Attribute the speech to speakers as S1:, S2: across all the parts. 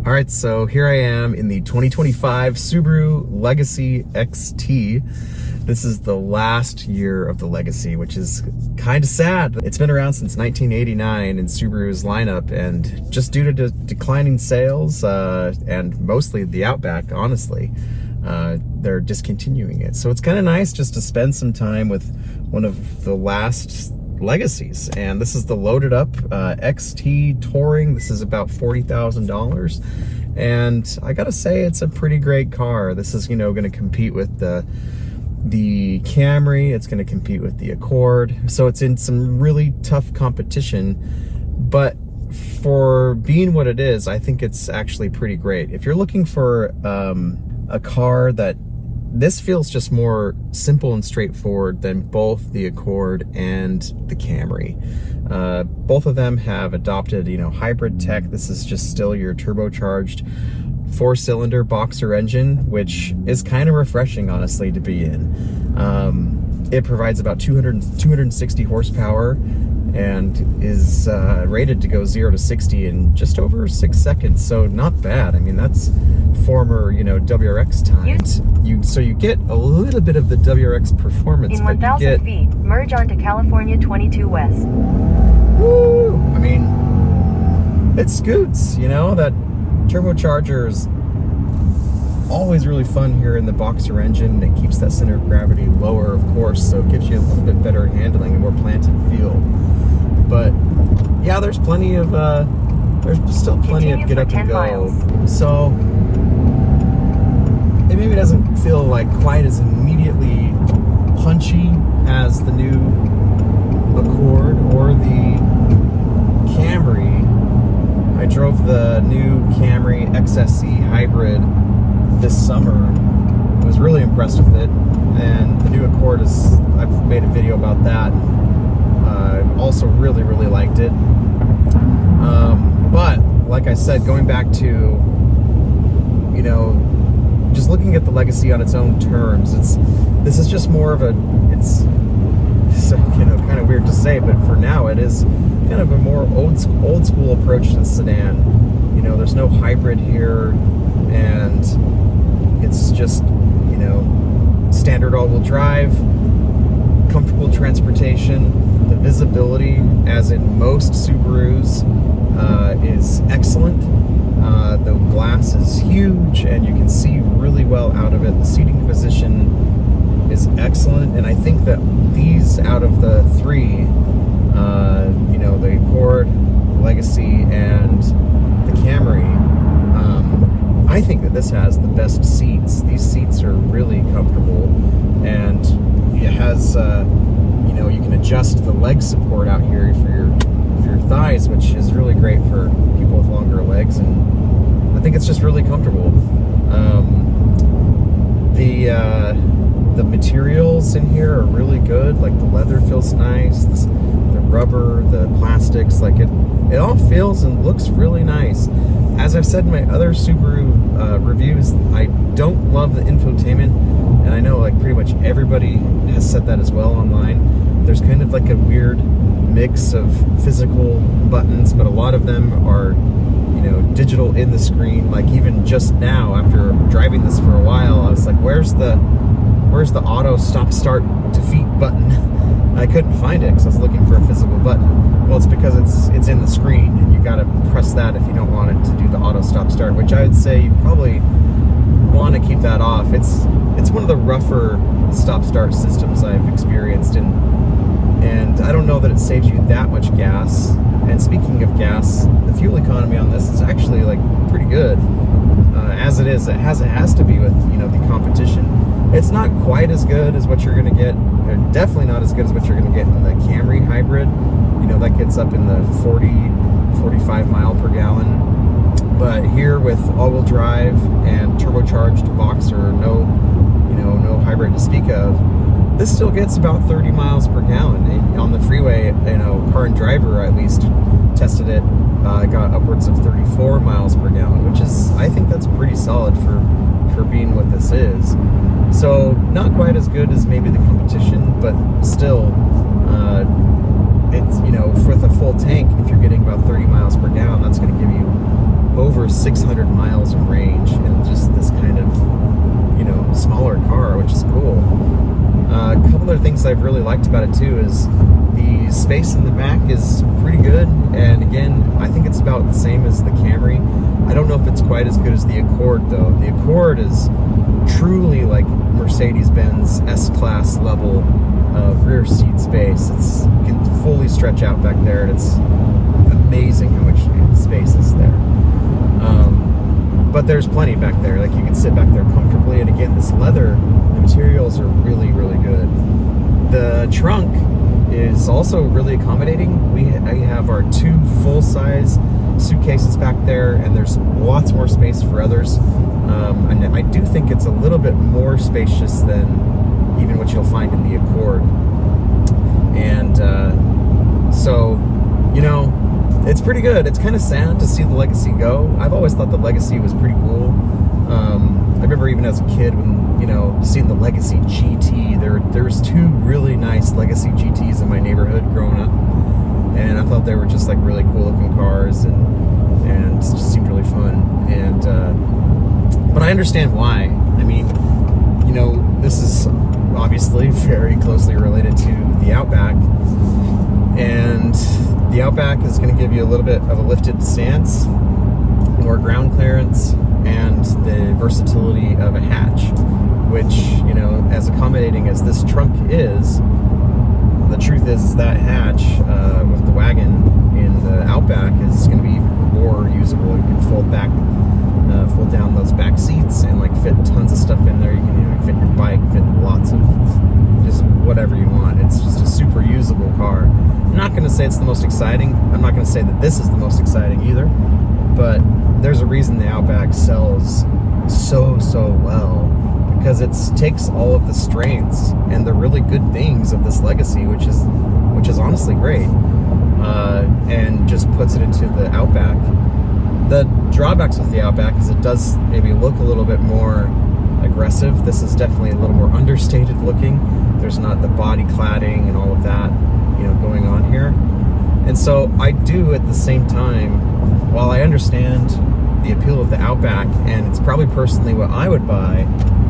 S1: All right, so here I am in the 2025 Subaru Legacy XT. This is the last year of the Legacy, which is kind of sad. It's been around since 1989 in Subaru's lineup, and just due to declining sales and mostly the Outback, honestly, they're discontinuing it. So it's kind of nice just to spend some time with one of the last Legacies, and this is the loaded up XT Touring. This is about $40,000, and I gotta say it's a pretty great car. This is, you know, going to compete with the Camry. It's going to compete with the Accord, so it's in some really tough competition, but for being what it is, I think it's actually pretty great. If you're looking for a car that this feels just more simple and straightforward than both the Accord and the Camry. Both of them have adopted, you know, hybrid tech. This is just still your turbocharged 4-cylinder boxer engine, which is kind of refreshing, honestly, to be in. It provides about 260 horsepower and is rated to go 0 to 60 in just over 6 seconds. So not bad. I mean, that's former, you know, WRX times. So you get a little bit of the WRX performance,
S2: in 1,000 feet, merge onto California 22 West.
S1: Woo! I mean, it scoots, you know, that turbocharger is always really fun here in the boxer engine. It keeps that center of gravity lower, of course, so it gives you a little bit better handling and more planted feel. But yeah, there's plenty of there's still plenty of get up and go. So it maybe doesn't feel like quite as immediately punchy as the new Accord or the Camry. I drove the new Camry XSE hybrid this summer. I was really impressed with it, and the new Accord is, I've made a video about that. Also really liked it. But like I said, going back to, you know, just looking at the Legacy on its own terms, this is just more of a, it's you know, kind of weird to say, but for now it is kind of a more old school approach to the sedan. You know, there's no hybrid here, and it's just, you know, standard all-wheel drive, comfortable transportation. The visibility, as in most Subarus, is excellent. The glass is huge, and you can see really well out of it. The seating position is excellent, and I think that these, out of the three, you know, the Accord, Legacy, and the Camry, I think that this has the best seats. These seats are really comfortable, and it has, you know, you can adjust the leg support out here for your thighs, which is really great for people with longer legs, and I think it's just really comfortable. The materials in here are really good. Like, the leather feels nice, the rubber, the plastics, like it all feels and looks really nice. As I've said in my other Subaru reviews, I don't love the infotainment, and I know like pretty much everybody has said that as well online. There's kind of like a weird mix of physical buttons, but a lot of them are, you know, digital in the screen. Like, even just now, after driving this for a while, I was like, where's the auto stop start defeat button? I couldn't find it because I was looking for a physical button. Well, it's because it's in the screen, and you got to press that if you don't want it to do the auto stop start, which I would say you probably want to keep that off. It's one of the rougher stop start systems I've experienced, and I don't know that it saves you that much gas. And speaking of gas, the fuel economy on this is actually like pretty good. As it is, it has to be with, you know, the competition. It's not quite as good as what you're going to get, or definitely not as good as what you're going to get in the Camry hybrid. You know, that gets up in the 40-45 mile per gallon. But here, with all-wheel drive and turbocharged boxer, no hybrid to speak of, this still gets about 30 miles per gallon. On the freeway, you know, Car and Driver at least tested it, got upwards of 34 miles per gallon, which is, I think that's pretty solid for being what this is. So not quite as good as maybe the competition, but still, it's, you know, with a full tank, if you're getting about 30 miles per gallon, that's going to give you over 600 miles of range in just this kind of, you know, smaller car, which is cool. A couple other things I've really liked about it too is the space in the back is pretty good, and again, I think it's about the same as the Camry. I don't know if it's quite as good as the Accord though. The Accord is truly like Mercedes-Benz S-Class level of rear seat space. You can fully stretch out back there, and it's amazing how much space is there. But there's plenty back there. Like, you can sit back there comfortably, and again, this leather, the materials are really, really good. The trunk is also really accommodating. I have our 2 full-size suitcases back there, and there's lots more space for others. And I do think it's a little bit more spacious than even what you'll find in the Accord. And so, you know, it's pretty good. It's kind of sad to see the Legacy go. I've always thought the Legacy was pretty cool. I remember even as a kid when, you know, seeing the Legacy GT, there's 2 really nice Legacy GTs in my neighborhood growing up. And I thought they were just like really cool looking cars, and it just seemed really fun. And, but I understand why. I mean, you know, this is obviously very closely related to the Outback, and the Outback is going to give you a little bit of a lifted stance, more ground clearance, and the versatility of a hatch, which, you know, as accommodating as this trunk is, the truth is that hatch with the wagon in the Outback is going to be more usable. You can fold down those back seats and like fit tons of stuff in there. You can, you know, fit your bike, fit lots of just whatever you want. It's just a super usable car. I'm not going to say it's the most exciting. I'm not going to say that this is the most exciting either, but there's a reason the Outback sells so well, because it takes all of the strengths and the really good things of this Legacy, which is honestly great, and just puts it into the Outback. The drawbacks with the Outback is it does maybe look a little bit more aggressive. This is definitely a little more understated looking. There's not the body cladding and all of that, you know, going on here. And so I do, at the same time, while I understand the appeal of the Outback, and it's probably personally what I would buy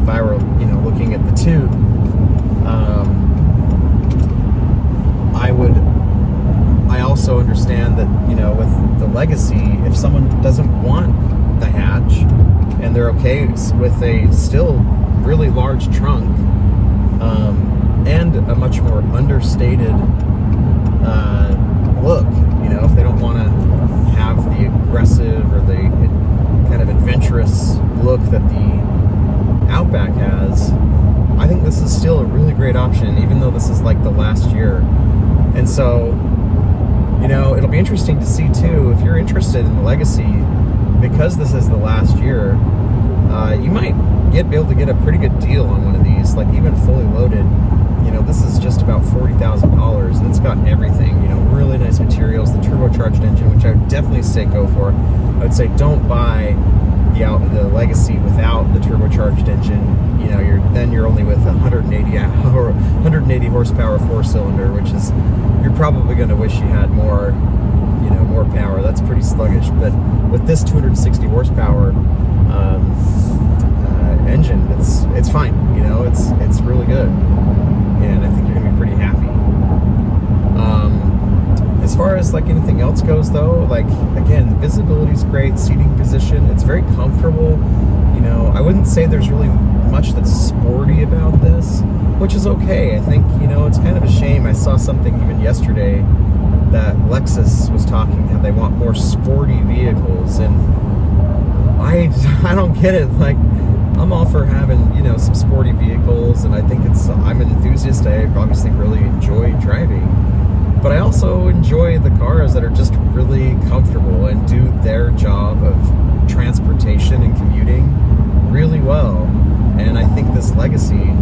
S1: if I were, you know, looking at the 2, I also understand that, you know, with the Legacy, if someone doesn't want the hatch and they're okay with a still really large trunk, and a much more understated look, you know, if they don't want to have the aggressive or the kind of adventurous look that the Outback has, I think this is still a really great option, even though this is like the last year. And so, you know, it'll be interesting to see too, if you're interested in the Legacy, because this is the last year, you might be able to get a pretty good deal on one of these, like even fully loaded. You know, this is just about $40,000, and it's got everything, you know, really nice materials, the turbocharged engine, which I would definitely say go for. I would say don't buy the Legacy without the turbocharged engine. You know, you're only with 180 horsepower 4-cylinder, which is, you're probably going to wish you had more, you know, more power. That's pretty sluggish. But with this 260 horsepower engine, it's fine. You know, it's really good, and I think you're going to be pretty happy. As far as like anything else goes though, like again, visibility's great, seating position, it's very comfortable. You know, I wouldn't say there's really much that's sporty about this, which is okay. I think, you know, it's kind of a shame. I saw something even yesterday that Lexus was talking how they want more sporty vehicles, and I don't get it. Like, I'm all for having, you know, some sporty vehicles, and I think I'm an enthusiast. I obviously really enjoy driving, but I also enjoy the cars that are just really comfortable and do their job of transportation and commuting really well. And I think this Legacy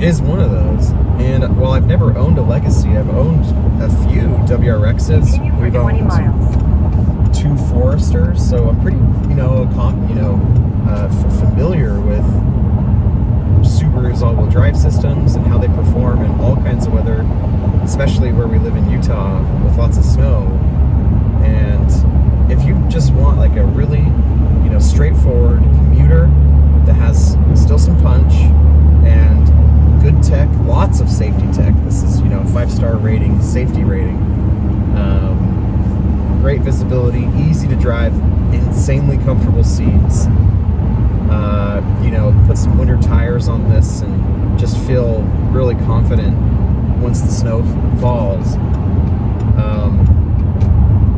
S1: is one of those. And while I've never owned a Legacy, I've owned a few WRXs. We've owned 2 Foresters, so I'm pretty, you know, familiar with Subaru's all-wheel drive systems and how they perform in all kinds of weather, especially where we live in Utah with lots of snow. And if you just want like a really straightforward commuter that has still some punch and good tech, lots of safety tech. This is, 5-star rating, safety rating. Great visibility, easy to drive, insanely comfortable seats. Put some winter tires on this and just feel really confident once the snow falls.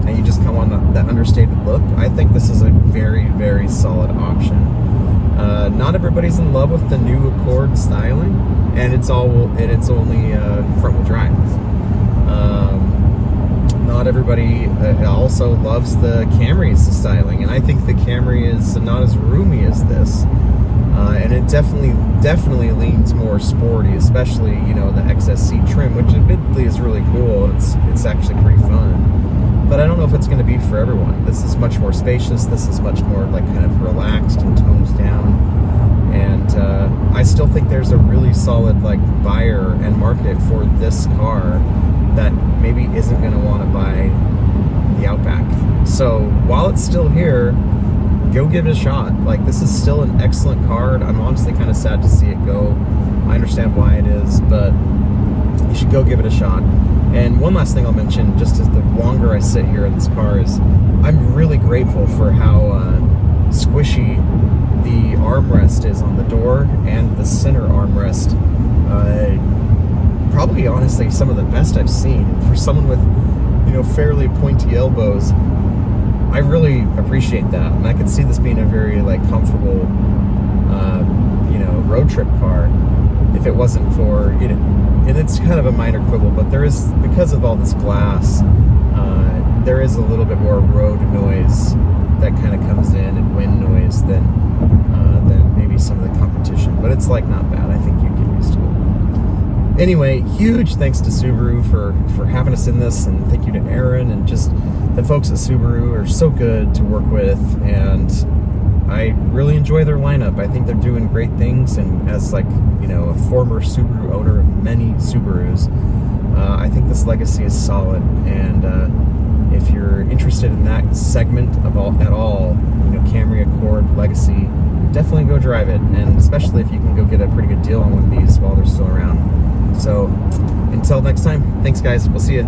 S1: And you just come on that understated look. I think this is a very, very solid option. Not everybody's in love with the new Accord styling, and it's only front-wheel drive. Not everybody also loves the Camry's styling, and I think the Camry is not as roomy as this, and it definitely leans more sporty, especially the XSC trim, which admittedly is really cool. It's actually pretty fun, but I don't know if it's going to be for everyone. This is much more spacious. This is much more kind of relaxed and toned down, and I still think there's a really solid buyer and market for this car that maybe isn't going to want to buy the Outback. So while it's still here, go give it a shot. This is still an excellent car. I'm honestly kind of sad to see it go. I understand why it is, but you should go give it a shot. And one last thing I'll mention, just as the longer I sit here in this car, is I'm really grateful for how squishy the armrest is on the door, and the center armrest. Probably, honestly, some of the best I've seen. For someone with, fairly pointy elbows, I really appreciate that. And I could see this being a very, comfortable, road trip car if it wasn't for, and it's kind of a minor quibble, but there is, because of all this glass, there is a little bit more road noise that kind of comes in, and wind noise than maybe some of the competition. But it's, not bad. I think you'd get used to it. Anyway, huge thanks to Subaru for having us in this, and thank you to Aaron, and just the folks at Subaru are so good to work with, and I really enjoy their lineup. I think they're doing great things, and as a former Subaru owner of many Subarus, I think this Legacy is solid, and if you're interested in that segment at all, Camry, Accord, Legacy, definitely go drive it, and especially if you can go get a pretty good deal on one of these while they're still around. So until next time, thanks guys, we'll see you.